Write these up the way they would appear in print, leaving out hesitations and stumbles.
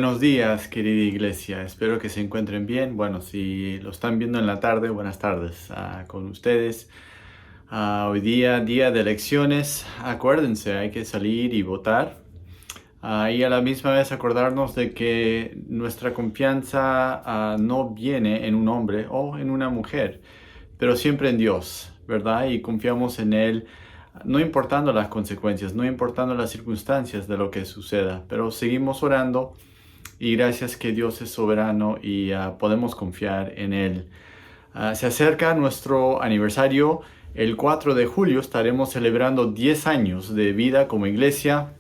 Buenos días, querida iglesia. Espero que se encuentren bien. Bueno, si lo están viendo en la tarde, buenas tardes con ustedes. Hoy día de elecciones. Acuérdense, hay que salir y votar. Y a la misma vez acordarnos de que nuestra confianza no viene en un hombre o en una mujer, pero siempre en Dios, ¿verdad? Y confiamos en Él, no importando las consecuencias, no importando las circunstancias de lo que suceda, pero seguimos orando. Y gracias que Dios es soberano y podemos confiar en Él. Se acerca nuestro aniversario. El 4 de julio estaremos celebrando 10 años de vida como iglesia.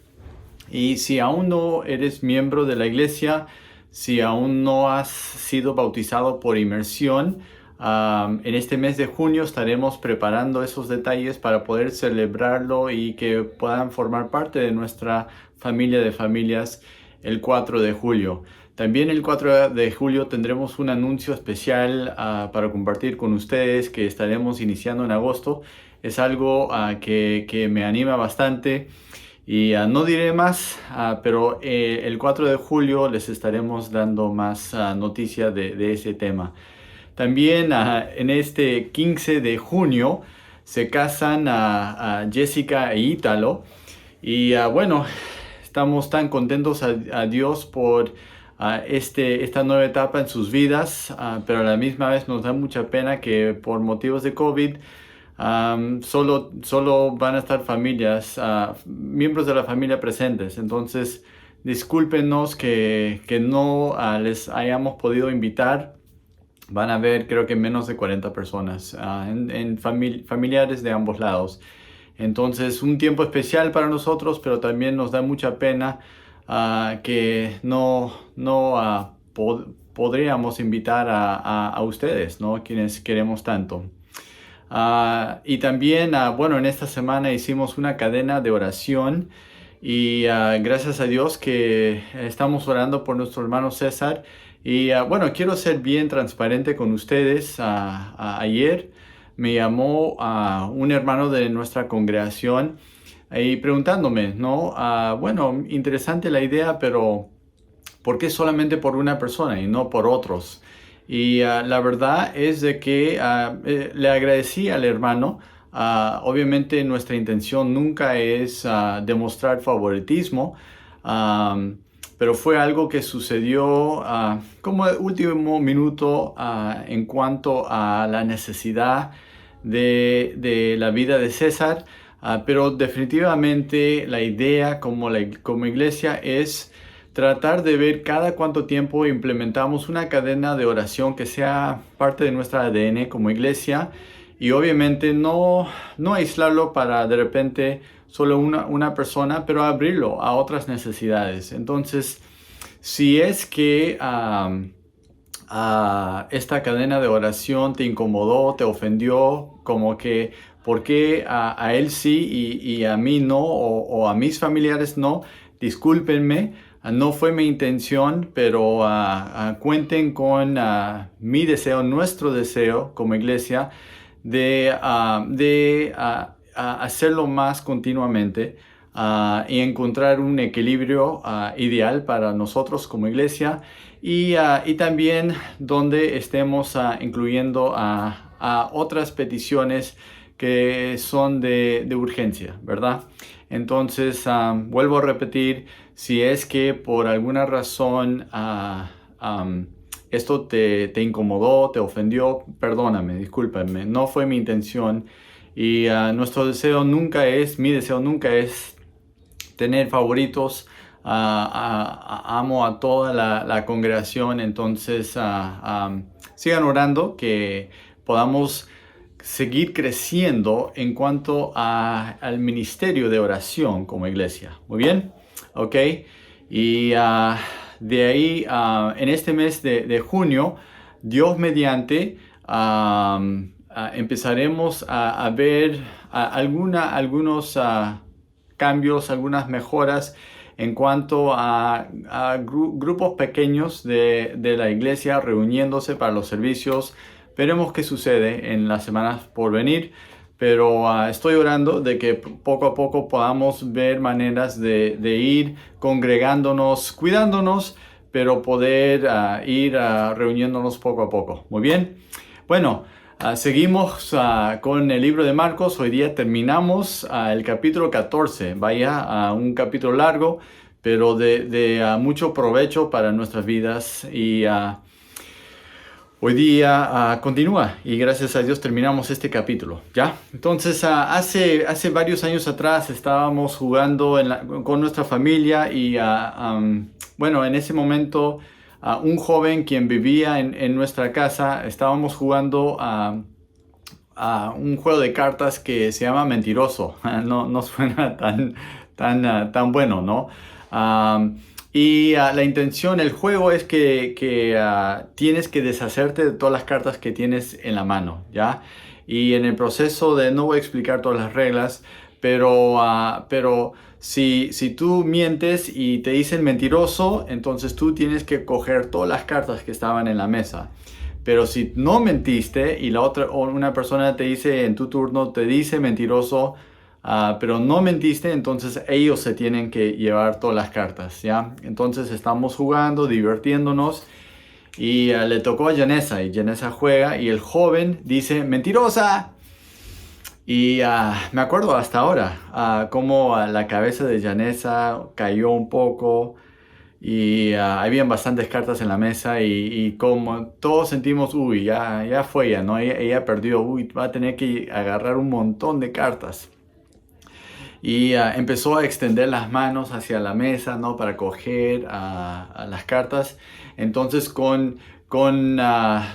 Y si aún no eres miembro de la iglesia, si aún no has sido bautizado por inmersión, en este mes de junio estaremos preparando esos detalles para poder celebrarlo y que puedan formar parte de nuestra familia de familias el 4 de julio. También el 4 de julio tendremos un anuncio especial para compartir con ustedes que estaremos iniciando en agosto. Es algo que me anima bastante. Y no diré más, pero el 4 de julio les estaremos dando más noticias de ese tema. También en este 15 de junio se casan a Jessica e Ítalo. Y bueno, estamos tan contentos a Dios por esta nueva etapa en sus vidas, pero a la misma vez nos da mucha pena que por motivos de COVID solo van a estar familias, miembros de la familia presentes. Entonces, discúlpenos que no les hayamos podido invitar. Van a haber, creo que menos de 40 personas, familiares de ambos lados. Entonces, un tiempo especial para nosotros, pero también nos da mucha pena que no podríamos invitar a ustedes, ¿no? Quienes queremos tanto. Y también, bueno, en esta semana hicimos una cadena de oración y gracias a Dios que estamos orando por nuestro hermano César. Y bueno, quiero ser bien transparente con ustedes. Ayer me llamó un hermano de nuestra congregación y preguntándome, ¿no? Bueno, interesante la idea, pero ¿por qué solamente por una persona y no por otros? Y la verdad es de que le agradecí al hermano. Obviamente nuestra intención nunca es demostrar favoritismo, pero fue algo que sucedió como el último minuto en cuanto a la necesidad de la vida de César. Pero definitivamente la idea como iglesia es tratar de ver cada cuánto tiempo implementamos una cadena de oración que sea parte de nuestra ADN como iglesia y obviamente no aislarlo para de repente solo una persona, pero abrirlo a otras necesidades. Entonces, si es que esta cadena de oración te incomodó, te ofendió, como que ¿por qué a él sí y a mí no o a mis familiares no? Discúlpenme. No fue mi intención, pero cuenten con mi deseo, nuestro deseo como iglesia de hacerlo más continuamente y encontrar un equilibrio ideal para nosotros como iglesia y también donde estemos incluyendo a otras peticiones que son de urgencia, ¿verdad? Entonces, vuelvo a repetir, si es que por alguna razón esto te incomodó, te ofendió, perdóname, discúlpame, no fue mi intención. Y mi deseo nunca es tener favoritos. Amo a toda la congregación, entonces sigan orando que podamos seguir creciendo en cuanto al ministerio de oración como iglesia. Muy bien, ok. Y de ahí, en este mes de junio, Dios mediante, empezaremos a ver algunos cambios, algunas mejoras en cuanto a grupos pequeños de la iglesia reuniéndose para los servicios. Veremos qué sucede en las semanas por venir, pero estoy orando de que poco a poco podamos ver maneras de ir congregándonos, cuidándonos, pero poder ir reuniéndonos poco a poco. Muy bien. Bueno, seguimos con el libro de Marcos. Hoy día terminamos el capítulo 14. Vaya, un capítulo largo, pero de mucho provecho para nuestras vidas. Y hoy día continúa y gracias a Dios terminamos este capítulo, ¿ya? Entonces, hace varios años atrás estábamos jugando con nuestra familia y, bueno, en ese momento, un joven quien vivía en nuestra casa, estábamos jugando a un juego de cartas que se llama Mentiroso. No suena tan bueno, ¿no? Y la intención del juego es que tienes que deshacerte de todas las cartas que tienes en la mano, ¿ya? Y en el proceso no voy a explicar todas las reglas, pero si tú mientes y te dicen mentiroso, entonces tú tienes que coger todas las cartas que estaban en la mesa. Pero si no mentiste y una persona te dice en tu turno, te dice mentiroso, pero no mentiste, entonces ellos se tienen que llevar todas las cartas, ¿ya? Entonces estamos jugando, divirtiéndonos y le tocó a Janessa y Janessa juega y el joven dice mentirosa. Y me acuerdo hasta ahora cómo la cabeza de Janessa cayó un poco y habían bastantes cartas en la mesa y como todos sentimos, uy, ya fue ya, ¿no? Ella perdió, uy, va a tener que agarrar un montón de cartas. Y empezó a extender las manos hacia la mesa, ¿no? Para coger a las cartas. Entonces con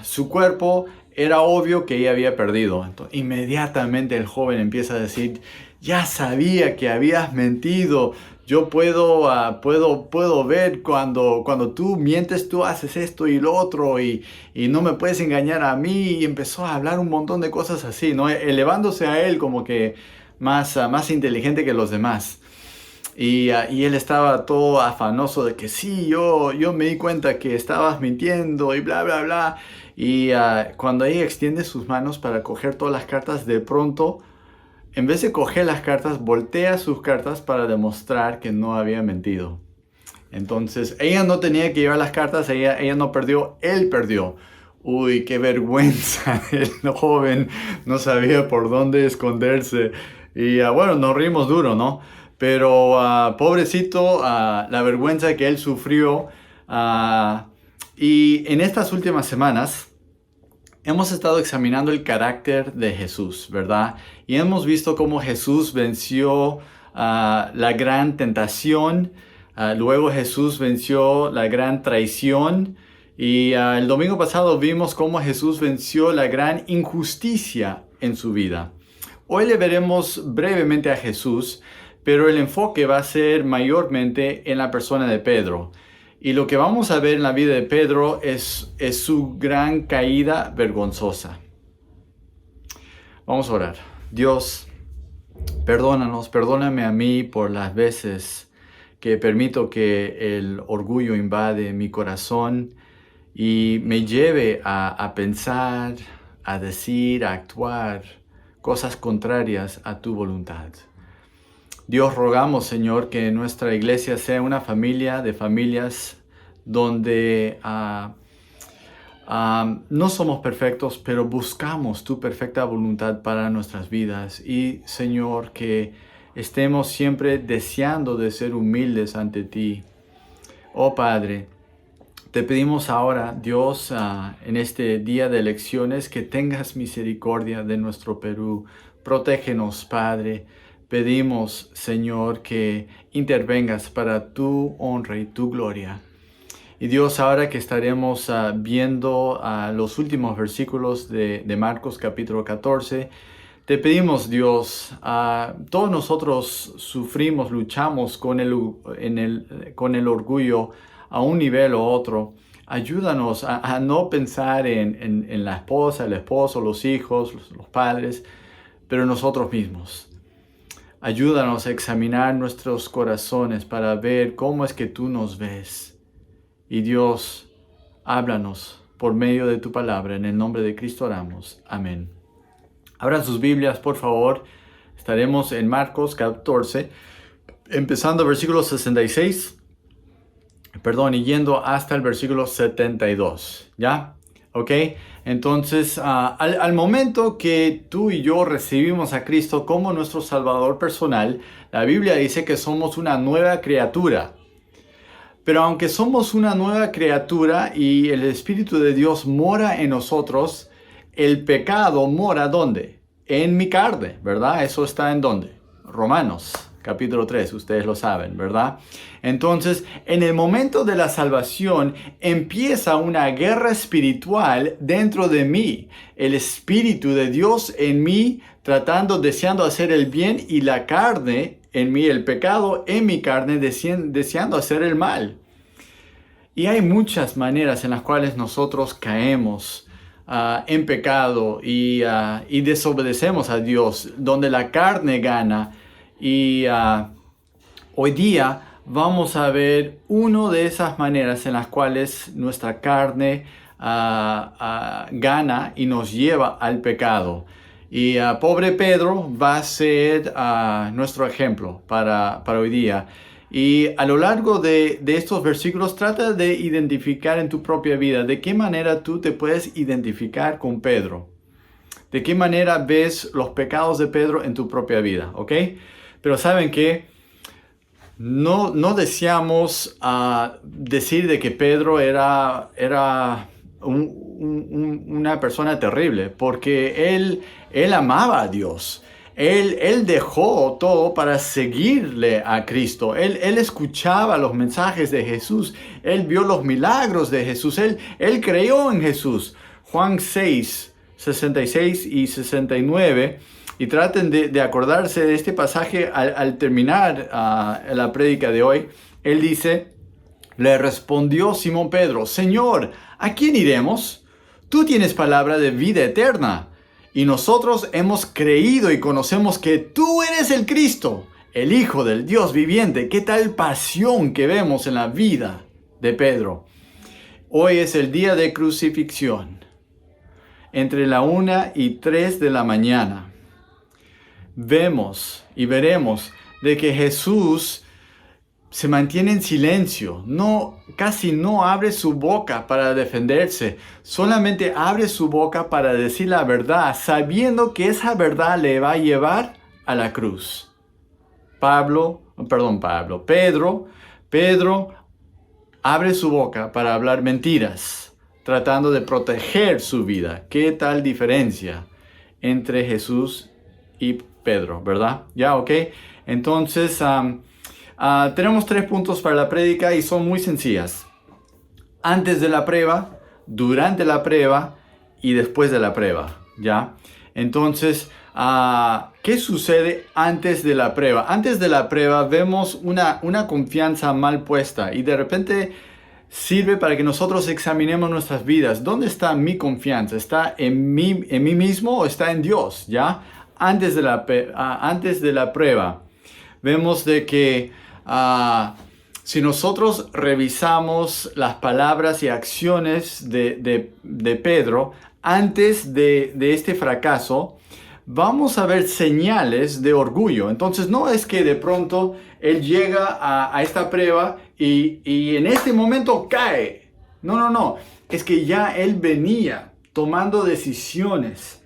su cuerpo era obvio que ella había perdido. Entonces, inmediatamente el joven empieza a decir, ya sabía que habías mentido. Yo puedo ver cuando tú mientes, tú haces esto y lo otro y no me puedes engañar a mí. Y empezó a hablar un montón de cosas así, ¿no? Elevándose a él como que más inteligente que los demás. Y él estaba todo afanoso de que sí, yo me di cuenta que estabas mintiendo y bla, bla, bla. Y cuando ella extiende sus manos para coger todas las cartas, de pronto, en vez de coger las cartas, voltea sus cartas para demostrar que no había mentido. Entonces, ella no tenía que llevar las cartas, ella no perdió, él perdió. Uy, qué vergüenza, el joven no sabía por dónde esconderse. Y bueno, nos rimos duro, ¿no? Pero pobrecito, la vergüenza que él sufrió. Y en estas últimas semanas hemos estado examinando el carácter de Jesús, ¿verdad? Y hemos visto cómo Jesús venció la gran tentación. Luego Jesús venció la gran traición. Y el domingo pasado vimos cómo Jesús venció la gran injusticia en su vida. Hoy le veremos brevemente a Jesús, pero el enfoque va a ser mayormente en la persona de Pedro. Y lo que vamos a ver en la vida de Pedro es su gran caída vergonzosa. Vamos a orar. Dios, perdóname a mí por las veces que permito que el orgullo invade mi corazón y me lleve a pensar, a decir, a actuar cosas contrarias a tu voluntad. Dios, rogamos, Señor, que nuestra iglesia sea una familia de familias donde no somos perfectos, pero buscamos tu perfecta voluntad para nuestras vidas. Y, Señor, que estemos siempre deseando de ser humildes ante ti. Oh Padre, te pedimos ahora, Dios, en este día de elecciones, que tengas misericordia de nuestro Perú. Protégenos, Padre. Pedimos, Señor, que intervengas para tu honra y tu gloria. Y Dios, ahora que estaremos viendo los últimos versículos de Marcos capítulo 14, te pedimos, Dios, todos nosotros sufrimos, luchamos con el orgullo a un nivel u otro. Ayúdanos a no pensar en la esposa, el esposo, los hijos, los padres, pero nosotros mismos. Ayúdanos a examinar nuestros corazones para ver cómo es que tú nos ves. Y Dios, háblanos por medio de tu palabra. En el nombre de Cristo oramos. Amén. Abran sus Biblias, por favor. Estaremos en Marcos 14, empezando versículo 66. y yendo hasta el versículo 72, ¿ya? ¿Ok? Entonces, al momento que tú y yo recibimos a Cristo como nuestro Salvador personal, la Biblia dice que somos una nueva criatura. Pero aunque somos una nueva criatura y el Espíritu de Dios mora en nosotros, el pecado mora ¿dónde? En mi carne, ¿verdad? Eso está en ¿dónde? Romanos, capítulo 3, ustedes lo saben, ¿verdad? Entonces, en el momento de la salvación empieza una guerra espiritual dentro de mí. El Espíritu de Dios en mí deseando hacer el bien, y la carne en mí, el pecado en mi carne deseando hacer el mal. Y hay muchas maneras en las cuales nosotros caemos en pecado y desobedecemos a Dios, donde la carne gana. Y hoy día vamos a ver una de esas maneras en las cuales nuestra carne gana y nos lleva al pecado. Y pobre Pedro va a ser nuestro ejemplo para hoy día. Y a lo largo de estos versículos trata de identificar en tu propia vida de qué manera tú te puedes identificar con Pedro. De qué manera ves los pecados de Pedro en tu propia vida, ¿ok? Pero ¿saben qué? No deseamos decir de que Pedro era una persona terrible, porque él amaba a Dios. Él dejó todo para seguirle a Cristo. Él escuchaba los mensajes de Jesús. Él vio los milagros de Jesús. Él creyó en Jesús. Juan 6, 66 y 69. Y traten de acordarse de este pasaje al terminar la prédica de hoy. Él dice, le respondió Simón Pedro, Señor, ¿a quién iremos? Tú tienes palabra de vida eterna. Y nosotros hemos creído y conocemos que tú eres el Cristo, el Hijo del Dios viviente. ¿Qué tal pasión que vemos en la vida de Pedro? Hoy es el día de crucifixión. Entre la 1 y 3 de la mañana. Vemos y veremos de que Jesús se mantiene en silencio, casi no abre su boca para defenderse, solamente abre su boca para decir la verdad, sabiendo que esa verdad le va a llevar a la cruz. Pedro abre su boca para hablar mentiras, tratando de proteger su vida. ¿Qué tal diferencia entre Jesús y Pedro, verdad? Ya, ok. Entonces, tenemos 3 puntos para la prédica y son muy sencillas. Antes de la prueba, durante la prueba y después de la prueba, ¿ya? Entonces, ¿qué sucede antes de la prueba? Antes de la prueba vemos una confianza mal puesta y de repente sirve para que nosotros examinemos nuestras vidas. ¿Dónde está mi confianza? ¿Está en mí mismo o está en Dios? ¿Ya? Antes de la prueba, vemos de que si nosotros revisamos las palabras y acciones de Pedro antes de este fracaso, vamos a ver señales de orgullo. Entonces no es que de pronto él llega a esta prueba y en este momento cae. No. Es que ya él venía tomando decisiones,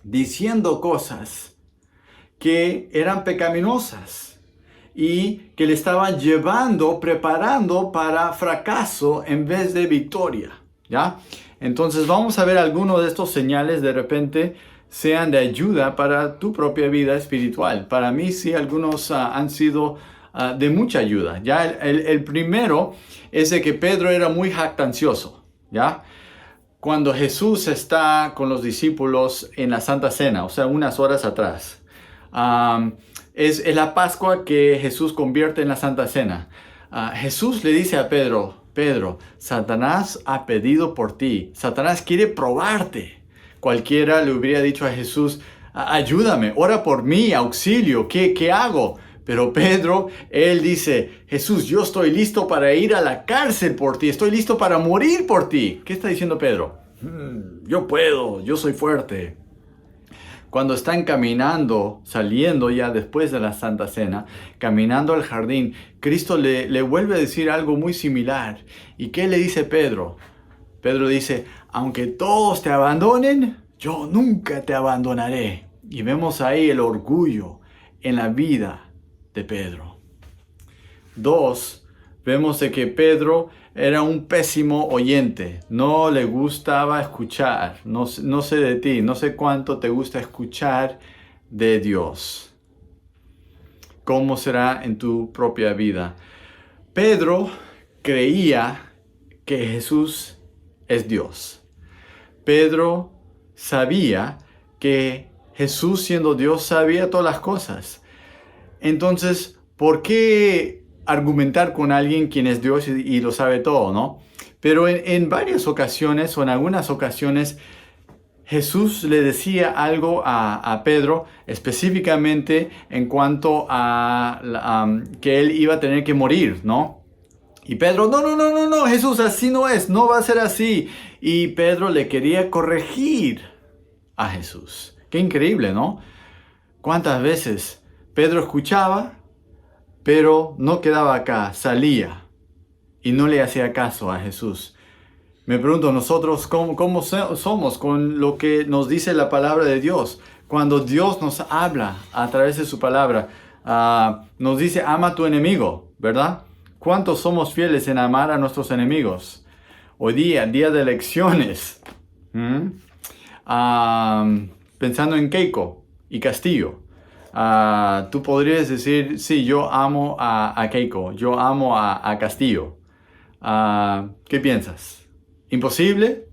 diciendo cosas que eran pecaminosas y que le estaban preparando para fracaso en vez de victoria, ¿ya? Entonces vamos a ver algunos de estos señales, de repente sean de ayuda para tu propia vida espiritual. Para mí sí, algunos han sido de mucha ayuda, ¿ya? El primero es de que Pedro era muy jactancioso, ¿ya? Cuando Jesús está con los discípulos en la Santa Cena, o sea, unas horas atrás, es la Pascua que Jesús convierte en la Santa Cena. Jesús le dice a Pedro, Satanás ha pedido por ti. Satanás quiere probarte. Cualquiera le hubiera dicho a Jesús, ayúdame, ora por mí, auxilio, ¿qué hago? Pero Pedro, él dice, Jesús, yo estoy listo para ir a la cárcel por ti, estoy listo para morir por ti. ¿Qué está diciendo Pedro? Yo puedo, yo soy fuerte. Cuando están caminando, saliendo ya después de la Santa Cena, caminando al jardín, Cristo le vuelve a decir algo muy similar. ¿Y qué le dice Pedro? Pedro dice, aunque todos te abandonen, yo nunca te abandonaré. Y vemos ahí el orgullo en la vida de Pedro. 2, vemos de que Pedro era un pésimo oyente, no le gustaba escuchar. No sé de ti, no sé cuánto te gusta escuchar de Dios. ¿Cómo será en tu propia vida? Pedro creía que Jesús es Dios. Pedro sabía que Jesús, siendo Dios, sabía todas las cosas. Entonces, ¿por qué argumentar con alguien quien es Dios y lo sabe todo, no? Pero en varias ocasiones o en algunas ocasiones Jesús le decía algo a Pedro específicamente en cuanto a que él iba a tener que morir, ¿no? Y Pedro, no, Jesús, así no es, no va a ser así. Y Pedro le quería corregir a Jesús. Qué increíble, ¿no? ¿Cuántas veces Pedro escuchaba, pero no quedaba acá, salía y no le hacía caso a Jesús? Me pregunto, nosotros, ¿cómo somos con lo que nos dice la palabra de Dios? Cuando Dios nos habla a través de su palabra, nos dice, ama a tu enemigo, ¿verdad? ¿Cuántos somos fieles en amar a nuestros enemigos? Hoy día de elecciones, pensando en Keiko y Castillo, tú podrías decir, sí, yo amo a Keiko, yo amo a Castillo. ¿Qué piensas? ¿Imposible?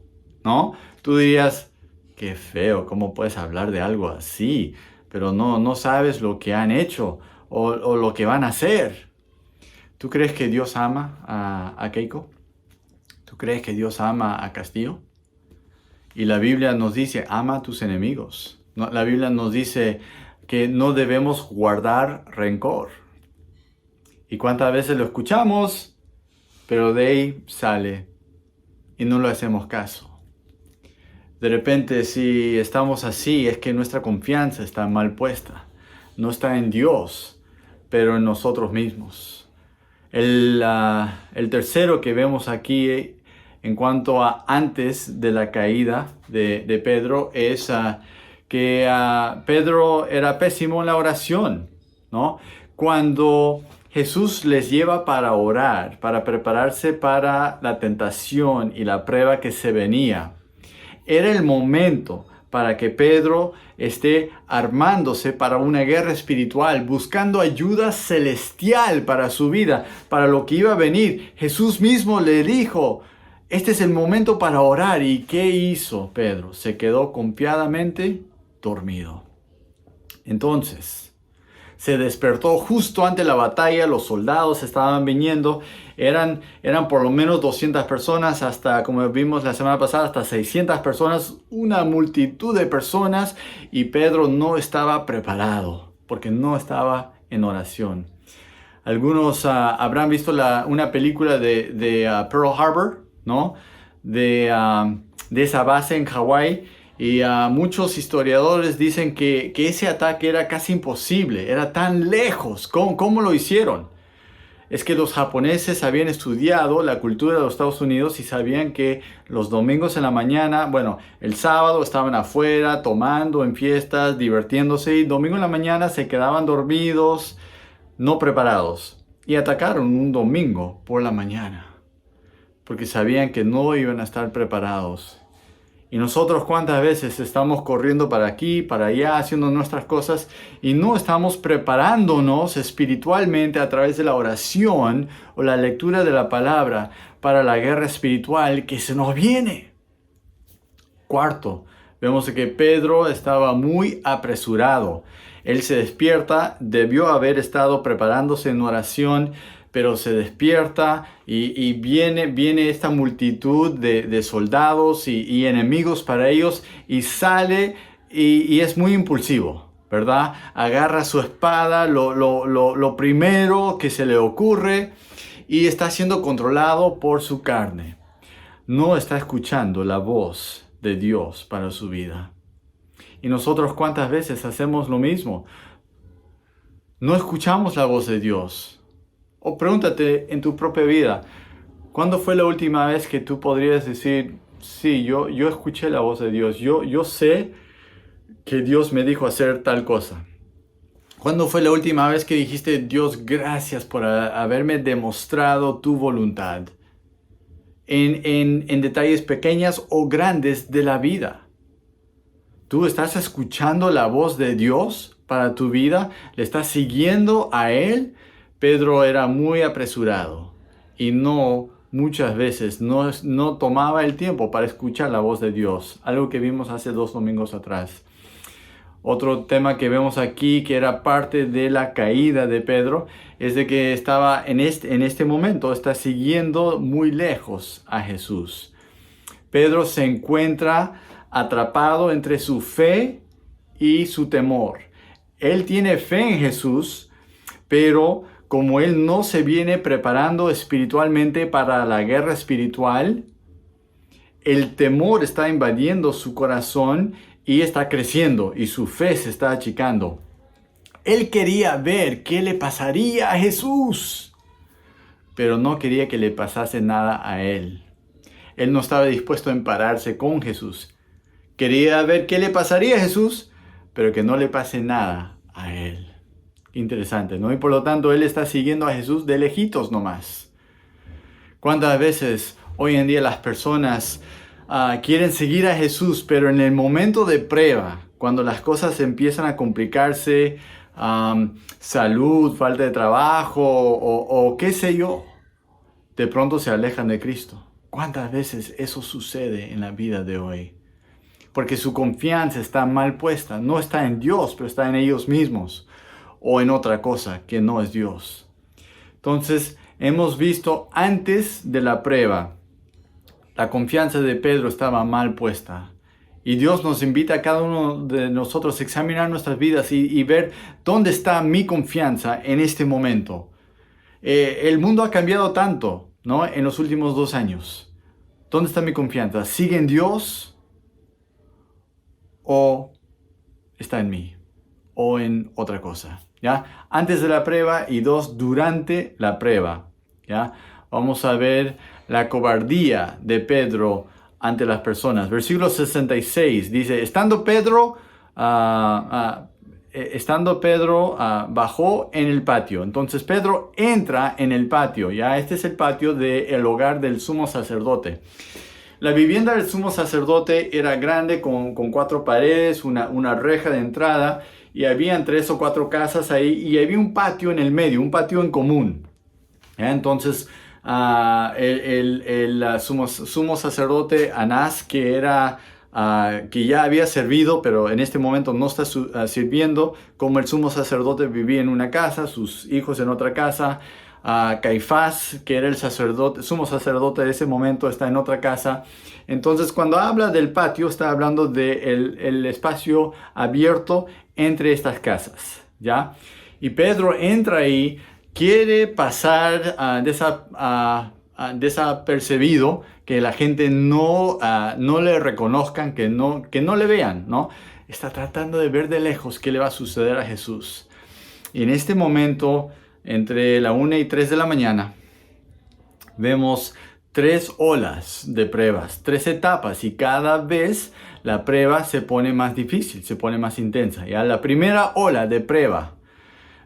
¿No? Tú dirías, qué feo, ¿cómo puedes hablar de algo así? Pero no sabes lo que han hecho o lo que van a hacer. ¿Tú crees que Dios ama a Keiko? ¿Tú crees que Dios ama a Castillo? Y la Biblia nos dice, ama a tus enemigos. La Biblia nos dice que no debemos guardar rencor. ¿Y cuántas veces lo escuchamos? Pero de ahí sale y no le hacemos caso. De repente, si estamos así, es que nuestra confianza está mal puesta. No está en Dios, pero en nosotros mismos. El tercero que vemos aquí en cuanto a antes de la caída de Pedro es que Pedro era pésimo en la oración, ¿no? Cuando Jesús les lleva para orar, para prepararse para la tentación y la prueba que se venía, era el momento para que Pedro esté armándose para una guerra espiritual, buscando ayuda celestial para su vida, para lo que iba a venir. Jesús mismo le dijo, este es el momento para orar. ¿Y qué hizo Pedro? Se quedó confiadamente dormido. Entonces, se despertó justo ante la batalla, los soldados estaban viniendo, eran por lo menos 200 personas, hasta, como vimos la semana pasada, hasta 600 personas, una multitud de personas, y Pedro no estaba preparado, porque no estaba en oración. Algunos habrán visto una película de Pearl Harbor, ¿no? De esa base en Hawái. Y muchos historiadores dicen que ese ataque era casi imposible, era tan lejos. ¿Cómo lo hicieron? Es que los japoneses habían estudiado la cultura de los Estados Unidos y sabían que los domingos en la mañana, bueno, el sábado estaban afuera tomando en fiestas, divirtiéndose, y domingo en la mañana se quedaban dormidos, no preparados. Y atacaron un domingo por la mañana, porque sabían que no iban a estar preparados. Y nosotros, ¿cuántas veces estamos corriendo para aquí, para allá, haciendo nuestras cosas y no estamos preparándonos espiritualmente a través de la oración o la lectura de la palabra para la guerra espiritual que se nos viene? Cuarto, vemos que Pedro estaba muy apresurado. Él se despierta, debió haber estado preparándose en oración, pero se despierta y viene esta multitud de soldados y enemigos para ellos, y sale y es muy impulsivo, ¿verdad? Agarra su espada, lo primero que se le ocurre, y está siendo controlado por su carne. No está escuchando la voz de Dios para su vida. Y nosotros cuántas veces hacemos lo mismo. No escuchamos la voz de Dios. O pregúntate en tu propia vida, ¿cuándo fue la última vez que tú podrías decir, sí, yo escuché la voz de Dios, yo sé que Dios me dijo hacer tal cosa? ¿Cuándo fue la última vez que dijiste, Dios, gracias por haberme demostrado tu voluntad? En detalles pequeños o grandes de la vida. ¿Tú estás escuchando la voz de Dios para tu vida? ¿Le estás siguiendo a Él? Pedro era muy apresurado y muchas veces no tomaba el tiempo para escuchar la voz de Dios. Algo que vimos hace 2 domingos atrás. Otro tema que vemos aquí, que era parte de la caída de Pedro, es de que estaba en este momento, está siguiendo muy lejos a Jesús. Pedro se encuentra atrapado entre su fe y su temor. Él tiene fe en Jesús, pero como él no se viene preparando espiritualmente para la guerra espiritual, el temor está invadiendo su corazón y está creciendo y su fe se está achicando. Él quería ver qué le pasaría a Jesús, pero no quería que le pasase nada a él. Él no estaba dispuesto a empararse con Jesús. Quería ver qué le pasaría a Jesús, pero que no le pase nada a él. Interesante, ¿no? Y por lo tanto, él está siguiendo a Jesús de lejitos nomás. ¿Cuántas veces hoy en día las personas quieren seguir a Jesús, pero en el momento de prueba, cuando las cosas empiezan a complicarse, salud, falta de trabajo o qué sé yo, de pronto se alejan de Cristo? ¿Cuántas veces eso sucede en la vida de hoy? Porque su confianza está mal puesta, no está en Dios, pero está en ellos mismos o en otra cosa que no es Dios. Entonces, hemos visto antes de la prueba, la confianza de Pedro estaba mal puesta. Y Dios nos invita a cada uno de nosotros a examinar nuestras vidas y ver dónde está mi confianza en este momento. El mundo ha cambiado tanto, ¿no? En los últimos 2 años. ¿Dónde está mi confianza? ¿Sigue en Dios? ¿O está en mí? ¿O en otra cosa? ¿Ya? Antes de la prueba y 2, durante la prueba. ¿Ya? Vamos a ver la cobardía de Pedro ante las personas. Versículo 66 dice, estando Pedro bajó en el patio. Entonces Pedro entra en el patio. Ya este es el patio del hogar del sumo sacerdote. La vivienda del sumo sacerdote era grande con 4 paredes, una reja de entrada y habían 3 o 4 casas ahí y había un patio en el medio, un patio en común. ¿Ya? Entonces el sumo sacerdote Anás, que ya había servido, pero en este momento no está sirviendo, como el sumo sacerdote vivía en una casa, sus hijos en otra casa. Caifás, que era el sumo sacerdote de ese momento, está en otra casa. Entonces, cuando habla del patio, está hablando del espacio abierto entre estas casas, ¿ya? Y Pedro entra ahí, quiere pasar desapercibido, que la gente no le reconozcan, que no le vean, ¿no? Está tratando de ver de lejos qué le va a suceder a Jesús. Y en este momento, entre la 1 y 3 de la mañana, vemos 3 olas de pruebas, 3 etapas, y cada vez la prueba se pone más difícil, se pone más intensa. Ya la primera ola de prueba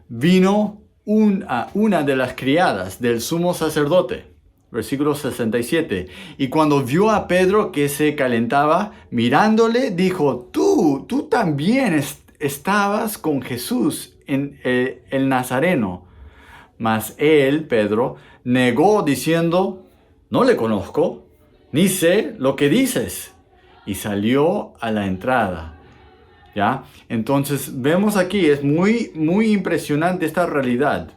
vino una de las criadas del sumo sacerdote, versículo 67, y cuando vio a Pedro que se calentaba, mirándole, dijo, tú también estabas con Jesús el Nazareno. Mas él, Pedro, negó diciendo, no le conozco, ni sé lo que dices. Y salió a la entrada. ¿Ya? Entonces vemos aquí, es muy, muy impresionante esta realidad.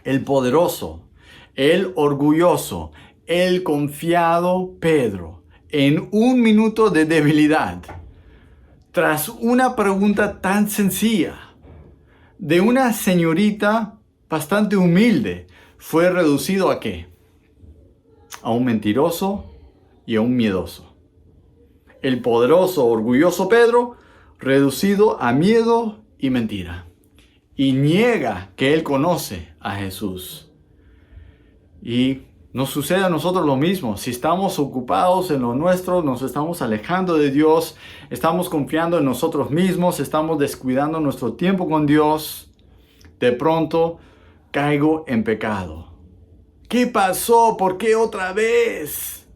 El poderoso, el orgulloso, el confiado Pedro, en 1 minuto de debilidad, tras una pregunta tan sencilla, de una señorita bastante humilde, fue reducido ¿a qué? A un mentiroso y a un miedoso. El poderoso, orgulloso Pedro reducido a miedo y mentira. Y niega que él conoce a Jesús. Y nos sucede a nosotros lo mismo. Si estamos ocupados en lo nuestro, nos estamos alejando de Dios, estamos confiando en nosotros mismos, estamos descuidando nuestro tiempo con Dios, de pronto caigo en pecado. ¿Qué pasó? ¿Por qué otra vez?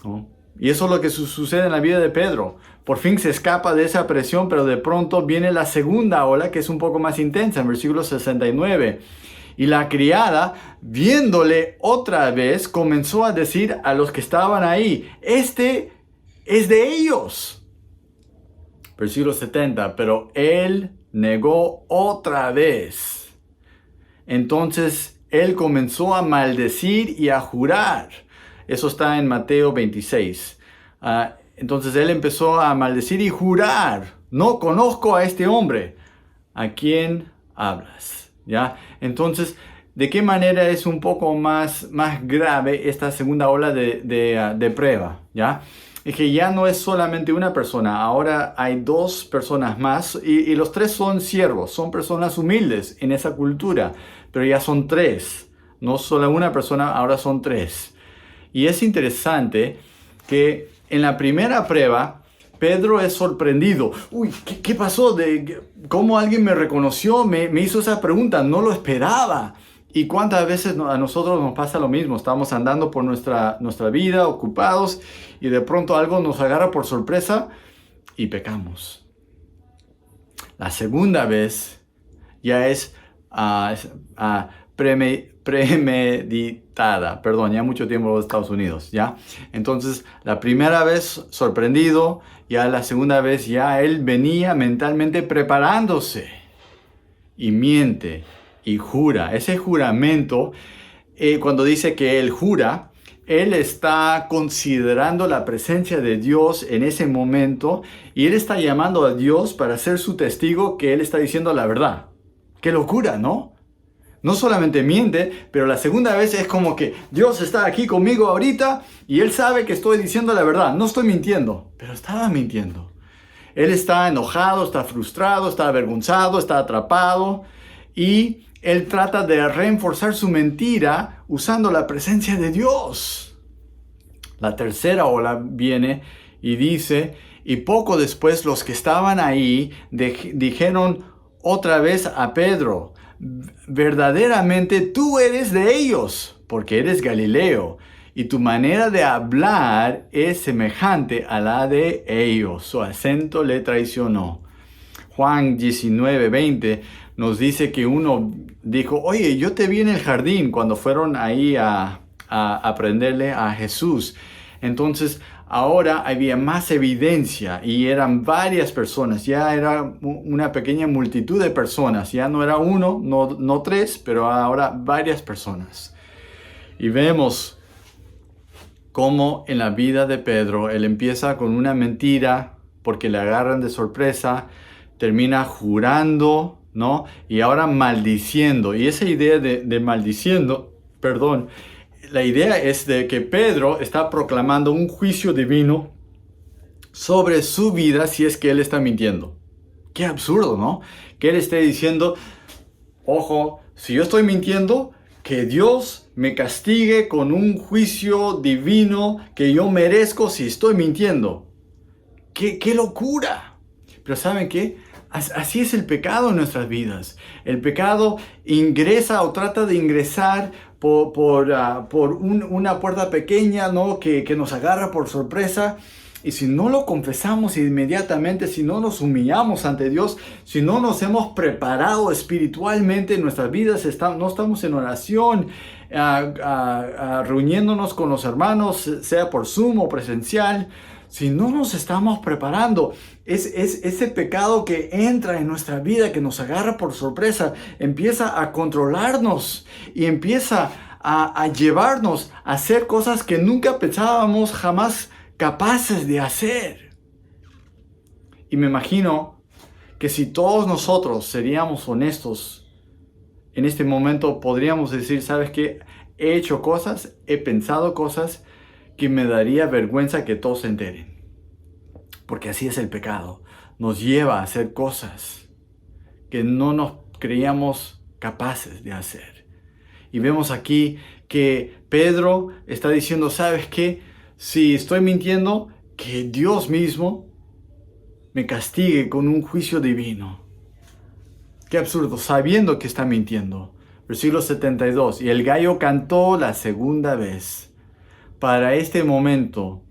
¿No? Y eso es lo que sucede en la vida de Pedro. Por fin se escapa de esa presión, pero de pronto viene la segunda ola, que es un poco más intensa, en versículo 69. Y la criada, viéndole otra vez, comenzó a decir a los que estaban ahí, este es de ellos. Versículo 70, pero él negó otra vez. Entonces él comenzó a maldecir y a jurar. Eso está en Mateo 26. Entonces él empezó a maldecir y jurar. No conozco a este hombre. ¿A quién hablas? ¿Ya? Entonces, ¿de qué manera es un poco más grave esta segunda ola de prueba? ¿Ya? Es que ya no es solamente una persona, ahora hay dos personas más y los tres son siervos, son personas humildes en esa cultura, pero ya son tres, no solo una persona, ahora son tres. Y es interesante que en la primera prueba, Pedro es sorprendido. Uy, ¿qué pasó? ¿Cómo alguien me reconoció? Me hizo esa pregunta, no lo esperaba. ¿Y cuántas veces a nosotros nos pasa lo mismo? Estamos andando por nuestra vida, ocupados, y de pronto algo nos agarra por sorpresa y pecamos. La segunda vez ya es premeditada. Perdón, ya mucho tiempo en los Estados Unidos, ¿ya? Entonces, la primera vez sorprendido, ya la segunda vez ya él venía mentalmente preparándose y miente y jura. Ese juramento, cuando dice que él jura, él está considerando la presencia de Dios en ese momento y él está llamando a Dios para ser su testigo que él está diciendo la verdad. ¡Qué locura!, ¿no? No solamente miente, pero la segunda vez es como que Dios está aquí conmigo ahorita y Él sabe que estoy diciendo la verdad. No estoy mintiendo, pero estaba mintiendo. Él está enojado, está frustrado, está avergonzado, está atrapado y Él trata de reforzar su mentira usando la presencia de Dios. La tercera ola viene y dice, y poco después los que estaban ahí dijeron otra vez a Pedro, verdaderamente tú eres de ellos, porque eres Galileo, y tu manera de hablar es semejante a la de ellos. Su acento le traicionó. Juan 19:20 nos dice que uno dijo, oye, yo te vi en el jardín cuando fueron ahí a aprenderle a Jesús. Entonces, ahora había más evidencia y eran varias personas, ya era una pequeña multitud de personas, ya no era uno, no tres, pero ahora varias personas. Y vemos cómo en la vida de Pedro, él empieza con una mentira porque le agarran de sorpresa, termina jurando, ¿no? Y ahora maldiciendo. Y esa idea de maldiciendo, la idea es de que Pedro está proclamando un juicio divino sobre su vida si es que él está mintiendo. Qué absurdo, ¿no? Que él esté diciendo, ojo, si yo estoy mintiendo, que Dios me castigue con un juicio divino que yo merezco si estoy mintiendo. ¡Qué locura! Pero ¿saben qué? Así es el pecado en nuestras vidas. El pecado ingresa o trata de ingresar por una puerta pequeña, ¿no? que nos agarra por sorpresa. Y si no lo confesamos inmediatamente, si no nos humillamos ante Dios, si no nos hemos preparado espiritualmente en nuestras vidas, no estamos en oración, reuniéndonos con los hermanos, sea por Zoom o presencial, si no nos estamos preparando, es ese pecado que entra en nuestra vida, que nos agarra por sorpresa, empieza a controlarnos y empieza a llevarnos a hacer cosas que nunca pensábamos jamás capaces de hacer. Y me imagino que si todos nosotros seríamos honestos, en este momento podríamos decir, ¿sabes qué? He hecho cosas, he pensado cosas que me daría vergüenza que todos se enteren. Porque así es el pecado. Nos lleva a hacer cosas que no nos creíamos capaces de hacer. Y vemos aquí que Pedro está diciendo, ¿sabes qué? Si estoy mintiendo, que Dios mismo me castigue con un juicio divino. Qué absurdo, sabiendo que está mintiendo. Versículo 72. Y el gallo cantó la segunda vez. Para este momento,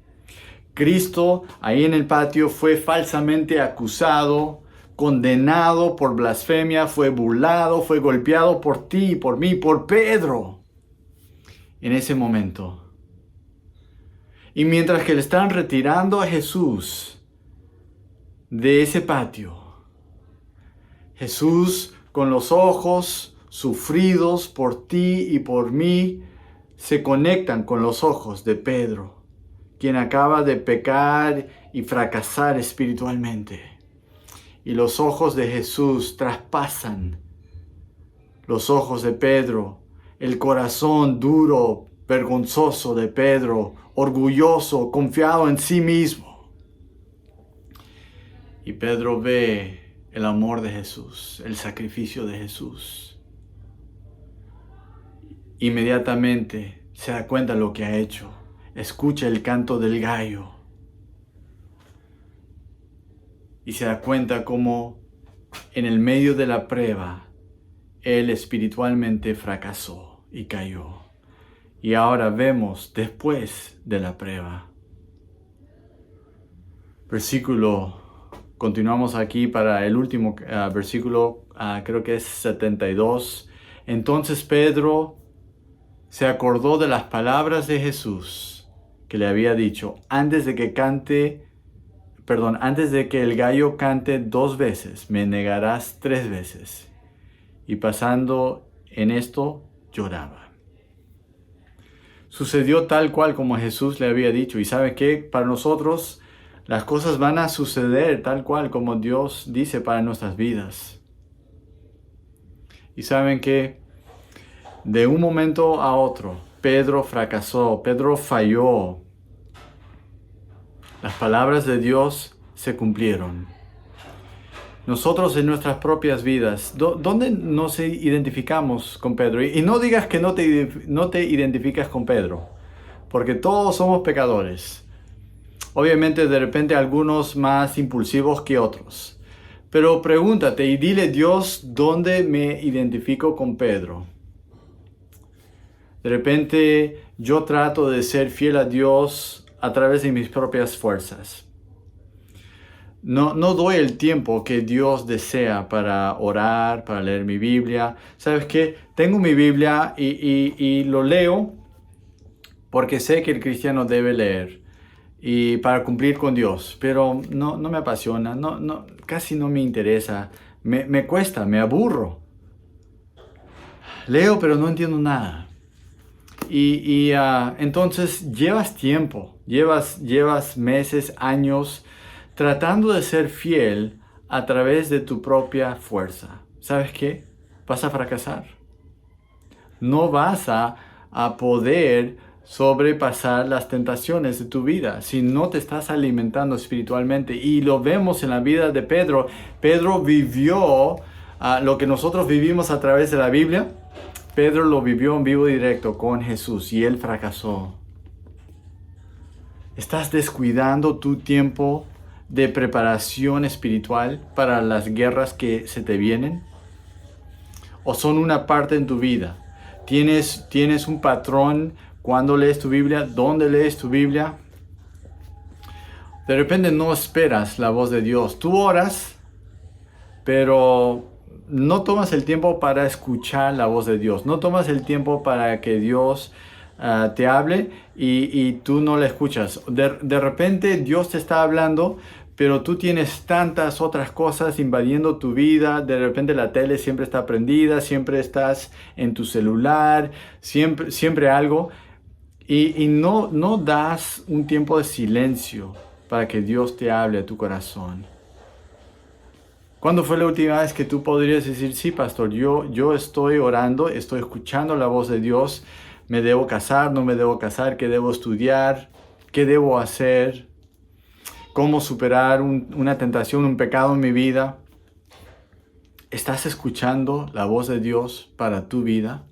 Cristo ahí en el patio fue falsamente acusado, condenado por blasfemia, fue burlado, fue golpeado por ti, por mí, por Pedro. En ese momento. Y mientras que le están retirando a Jesús de ese patio, Jesús con los ojos sufridos por ti y por mí, se conectan con los ojos de Pedro, quien acaba de pecar y fracasar espiritualmente. Y los ojos de Jesús traspasan los ojos de Pedro, el corazón duro, vergonzoso de Pedro, orgulloso, confiado en sí mismo. Y Pedro ve el amor de Jesús, el sacrificio de Jesús. Inmediatamente se da cuenta de lo que ha hecho. Escucha el canto del gallo. Y se da cuenta cómo en el medio de la prueba, él espiritualmente fracasó y cayó. Y ahora vemos después de la prueba. Continuamos aquí para el último versículo, creo que es 72. Entonces Pedro se acordó de las palabras de Jesús que le había dicho, antes de que el gallo cante 2 veces, me negarás 3 veces. Y pasando en esto, lloraba. Sucedió tal cual como Jesús le había dicho. Y ¿sabe qué? Para nosotros las cosas van a suceder tal cual como Dios dice para nuestras vidas. Y ¿saben qué? De un momento a otro, Pedro fracasó, Pedro falló. Las palabras de Dios se cumplieron. Nosotros en nuestras propias vidas, ¿dónde nos identificamos con Pedro? Y no digas que no te identificas con Pedro, porque todos somos pecadores. Obviamente de repente algunos más impulsivos que otros. Pero pregúntate y dile, Dios, ¿dónde me identifico con Pedro? De repente yo trato de ser fiel a Dios a través de mis propias fuerzas. No doy el tiempo que Dios desea para orar, para leer mi Biblia. ¿Sabes qué? Tengo mi Biblia y lo leo porque sé que el cristiano debe leer y para cumplir con Dios. Pero no me apasiona, casi no me interesa. Me cuesta, me aburro. Leo pero no entiendo nada. Entonces llevas tiempo, llevas meses, años tratando de ser fiel a través de tu propia fuerza. ¿Sabes qué? Vas a fracasar. No vas a poder sobrepasar las tentaciones de tu vida si no te estás alimentando espiritualmente. Y lo vemos en la vida de Pedro. Pedro vivió lo que nosotros vivimos a través de la Biblia. Pedro lo vivió en vivo directo con Jesús y él fracasó. ¿Estás descuidando tu tiempo de preparación espiritual para las guerras que se te vienen? ¿O son una parte en tu vida? ¿Tienes un patrón cuando lees tu Biblia? ¿Dónde lees tu Biblia? De repente no esperas la voz de Dios. Tú oras, pero no tomas el tiempo para escuchar la voz de Dios. No tomas el tiempo para que Dios te hable y tú no le escuchas. De repente Dios te está hablando, pero tú tienes tantas otras cosas invadiendo tu vida. De repente la tele siempre está prendida, siempre estás en tu celular, siempre algo. Y no das un tiempo de silencio para que Dios te hable a tu corazón. ¿Cuándo fue la última vez que tú podrías decir, sí, pastor, yo estoy orando, estoy escuchando la voz de Dios, me debo casar, no me debo casar, qué debo estudiar, qué debo hacer? cómo superar una tentación, un pecado en mi vida. ¿Estás escuchando la voz de Dios para tu vida?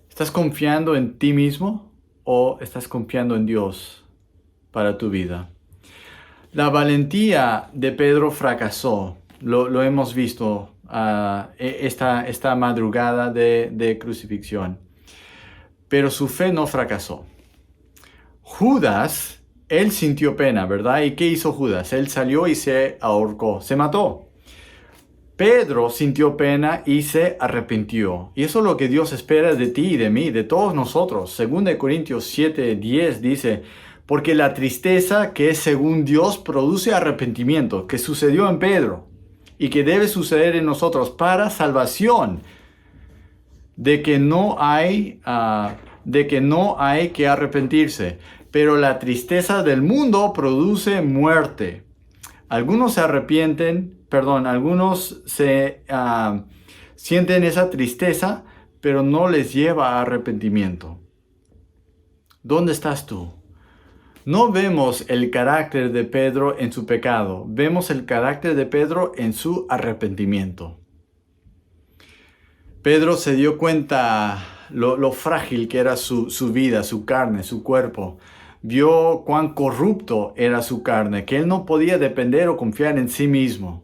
¿Estás confiando en ti mismo o estás confiando en Dios para tu vida? La valentía de Pedro fracasó. Lo hemos visto esta madrugada de crucifixión. Pero su fe no fracasó. Judas, él sintió pena, ¿verdad? ¿Y qué hizo Judas? Él salió y se ahorcó, se mató. Pedro sintió pena y se arrepintió. Y eso es lo que Dios espera de ti y de mí, de todos nosotros. 2 Corintios 7:10 dice, porque la tristeza que es según Dios produce arrepentimiento, que sucedió en Pedro y que debe suceder en nosotros para salvación, de que no hay que arrepentirse. Pero la tristeza del mundo produce muerte. Algunos se arrepienten, algunos sienten esa tristeza, pero no les lleva a arrepentimiento. ¿Dónde estás tú? No vemos el carácter de Pedro en su pecado, vemos el carácter de Pedro en su arrepentimiento. Pedro se dio cuenta lo frágil que era su vida, su carne, su cuerpo. Vio cuán corrupto era su carne, que él no podía depender o confiar en sí mismo.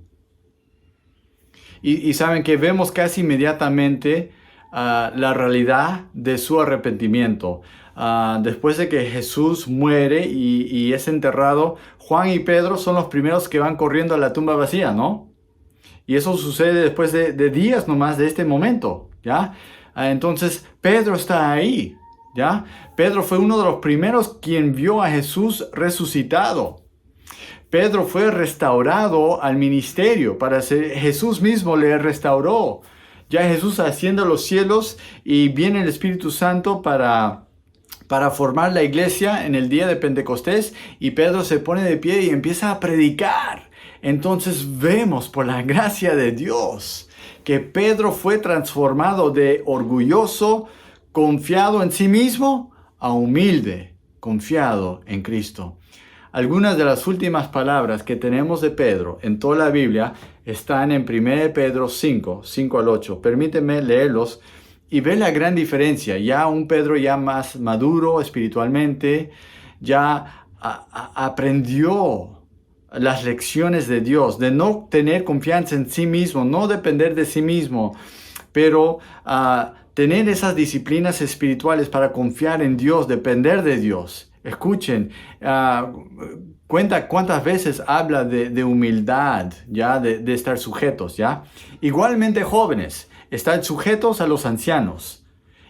Y saben que vemos casi inmediatamente la realidad de su arrepentimiento. Después de que Jesús muere y es enterrado, Juan y Pedro son los primeros que van corriendo a la tumba vacía, ¿no? Y eso sucede después de días nomás de este momento, ¿ya? Entonces, Pedro está ahí, ¿ya? Pedro fue uno de los primeros quien vio a Jesús resucitado. Pedro fue restaurado al ministerio, Jesús mismo le restauró. Ya Jesús asciende a los cielos y viene el Espíritu Santo para formar la iglesia en el día de Pentecostés, y Pedro se pone de pie y empieza a predicar. Entonces vemos por la gracia de Dios que Pedro fue transformado de orgulloso, confiado en sí mismo, a humilde, confiado en Cristo. Algunas de las últimas palabras que tenemos de Pedro en toda la Biblia están en 1 Pedro 5 al 8. Permíteme leerlos y ver la gran diferencia. Ya un Pedro ya más maduro espiritualmente, ya aprendió las lecciones de Dios, de no tener confianza en sí mismo, no depender de sí mismo, pero tener esas disciplinas espirituales para confiar en Dios, depender de Dios. Escuchen, cuenta cuántas veces habla de humildad, ya de estar sujetos, ya. Igualmente jóvenes, están sujetos a los ancianos,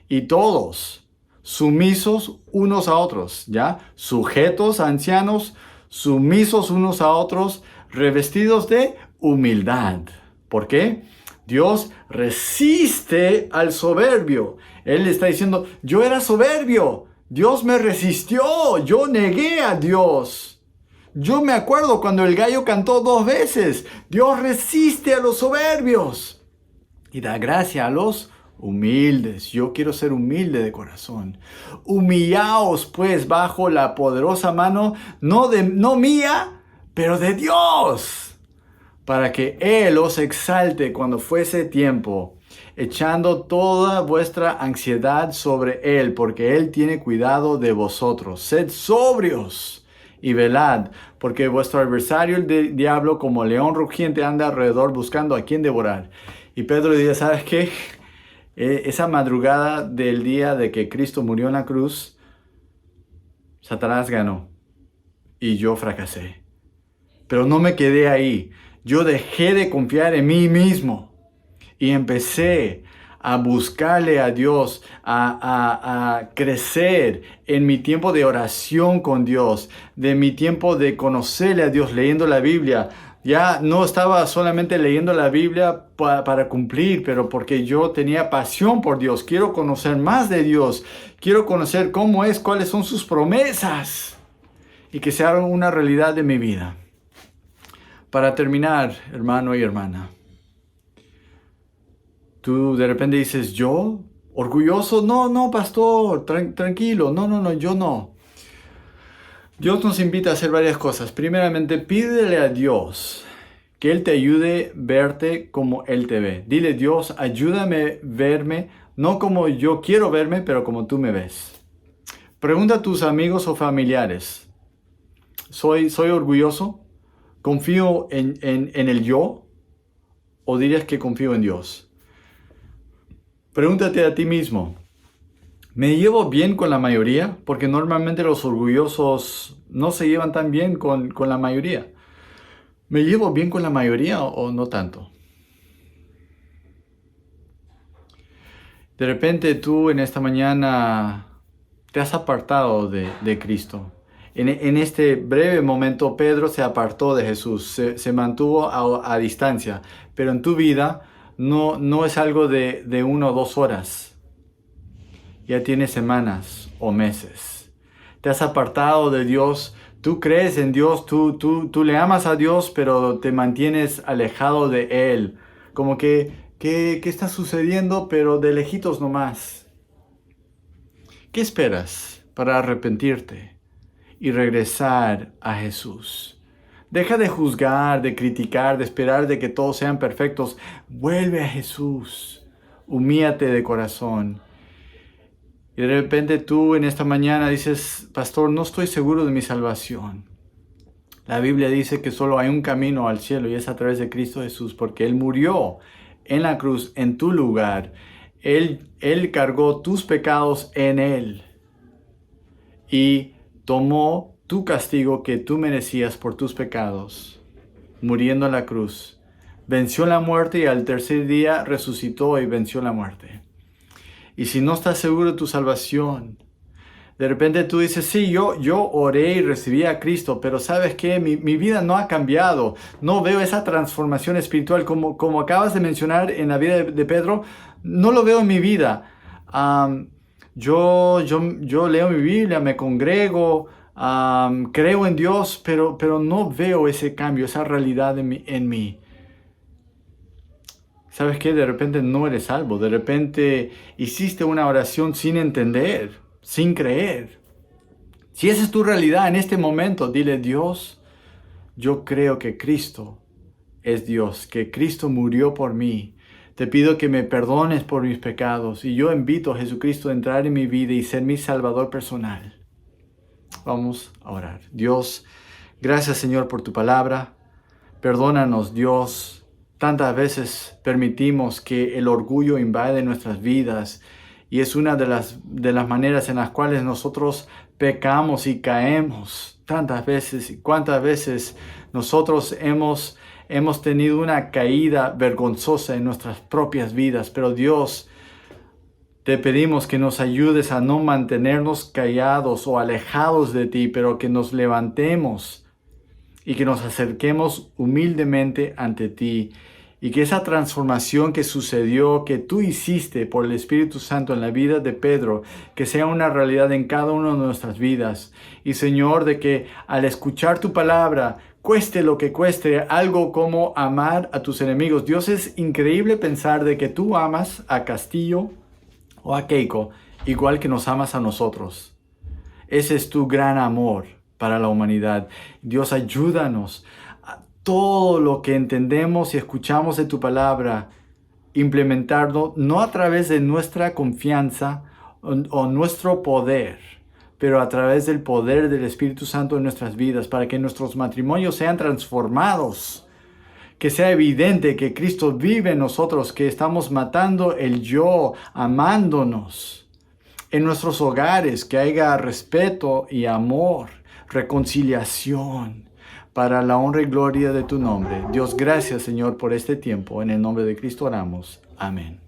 y todos sumisos unos a otros, ya. Sujetos a ancianos, sumisos unos a otros, revestidos de humildad. ¿Por qué? Dios resiste al soberbio. Él está diciendo, yo era soberbio, Dios me resistió, yo negué a Dios. Yo me acuerdo cuando el gallo cantó 2 veces, Dios resiste a los soberbios y da gracia a los humildes. Yo quiero ser humilde de corazón. Humillaos pues bajo la poderosa mano, no mía, pero de Dios, para que Él os exalte cuando fuese tiempo, echando toda vuestra ansiedad sobre Él, porque Él tiene cuidado de vosotros. Sed sobrios y velad, porque vuestro adversario el diablo como león rugiente anda alrededor buscando a quien devorar. Y Pedro dice, ¿sabes qué? Esa madrugada del día de que Cristo murió en la cruz, Satanás ganó y yo fracasé. Pero no me quedé ahí. Yo dejé de confiar en mí mismo y empecé a buscarle a Dios, a crecer en mi tiempo de oración con Dios, de mi tiempo de conocerle a Dios, leyendo la Biblia. Ya no estaba solamente leyendo la Biblia para cumplir, pero porque yo tenía pasión por Dios. Quiero conocer más de Dios. Quiero conocer cómo es, cuáles son sus promesas y que sea una realidad de mi vida. Para terminar, hermano y hermana, tú de repente dices, ¿yo? ¿Orgulloso? No, pastor, tranquilo. No, yo no. Dios nos invita a hacer varias cosas. Primeramente, pídele a Dios que Él te ayude a verte como Él te ve. Dile, Dios, ayúdame a verme, no como yo quiero verme, pero como tú me ves. Pregunta a tus amigos o familiares, ¿soy orgulloso? ¿Confío en el yo? ¿O dirías que confío en Dios? Pregúntate a ti mismo, ¿me llevo bien con la mayoría? Porque normalmente los orgullosos no se llevan tan bien con la mayoría. ¿Me llevo bien con la mayoría o no tanto? De repente tú en esta mañana te has apartado de Cristo. En este breve momento Pedro se apartó de Jesús, se mantuvo a distancia, pero en tu vida no es algo de 1 o 2 horas. Ya tienes semanas o meses. Te has apartado de Dios, tú crees en Dios, tú le amas a Dios, pero te mantienes alejado de Él. Como que, ¿qué está sucediendo? Pero de lejitos nomás. ¿Qué esperas para arrepentirte y regresar a Jesús? Deja de juzgar, de criticar, de esperar de que todos sean perfectos. Vuelve a Jesús. Humíate de corazón. Y de repente tú en esta mañana dices, pastor, no estoy seguro de mi salvación. La Biblia dice que solo hay un camino al cielo y es a través de Cristo Jesús, porque Él murió en la cruz en tu lugar. Él cargó tus pecados en Él y tomó tu castigo que tú merecías por tus pecados, muriendo en la cruz. Venció la muerte y al tercer día resucitó y venció la muerte. Y si no estás seguro de tu salvación, de repente tú dices, sí, yo oré y recibí a Cristo, pero ¿sabes qué? Mi vida no ha cambiado. No veo esa transformación espiritual como acabas de mencionar en la vida de Pedro. No lo veo en mi vida. Yo leo mi Biblia, me congrego, creo en Dios, pero no veo ese cambio, esa realidad en mí. ¿Sabes qué? De repente no eres salvo. De repente hiciste una oración sin entender, sin creer. Si esa es tu realidad en este momento, dile, Dios, yo creo que Cristo es Dios, que Cristo murió por mí. Te pido que me perdones por mis pecados y yo invito a Jesucristo a entrar en mi vida y ser mi Salvador personal. Vamos a orar. Dios, gracias Señor por tu palabra. Perdónanos, Dios. Tantas veces permitimos que el orgullo invade nuestras vidas y es una de las maneras en las cuales nosotros pecamos y caemos. Tantas veces y cuántas veces nosotros hemos tenido una caída vergonzosa en nuestras propias vidas. Pero Dios, te pedimos que nos ayudes a no mantenernos callados o alejados de ti, pero que nos levantemos y que nos acerquemos humildemente ante ti. Y que esa transformación que sucedió, que tú hiciste por el Espíritu Santo en la vida de Pedro, que sea una realidad en cada una de nuestras vidas. Y Señor, de que al escuchar tu palabra, cueste lo que cueste, algo como amar a tus enemigos. Dios, es increíble pensar de que tú amas a Castillo o a Keiko igual que nos amas a nosotros. Ese es tu gran amor para la humanidad. Dios, ayúdanos a todo lo que entendemos y escuchamos de tu palabra, implementarlo no a través de nuestra confianza o nuestro poder, pero a través del poder del Espíritu Santo en nuestras vidas, para que nuestros matrimonios sean transformados, que sea evidente que Cristo vive en nosotros, que estamos matando el yo, amándonos. En nuestros hogares, que haya respeto y amor, reconciliación, para la honra y gloria de tu nombre. Dios, gracias Señor por este tiempo. En el nombre de Cristo oramos. Amén.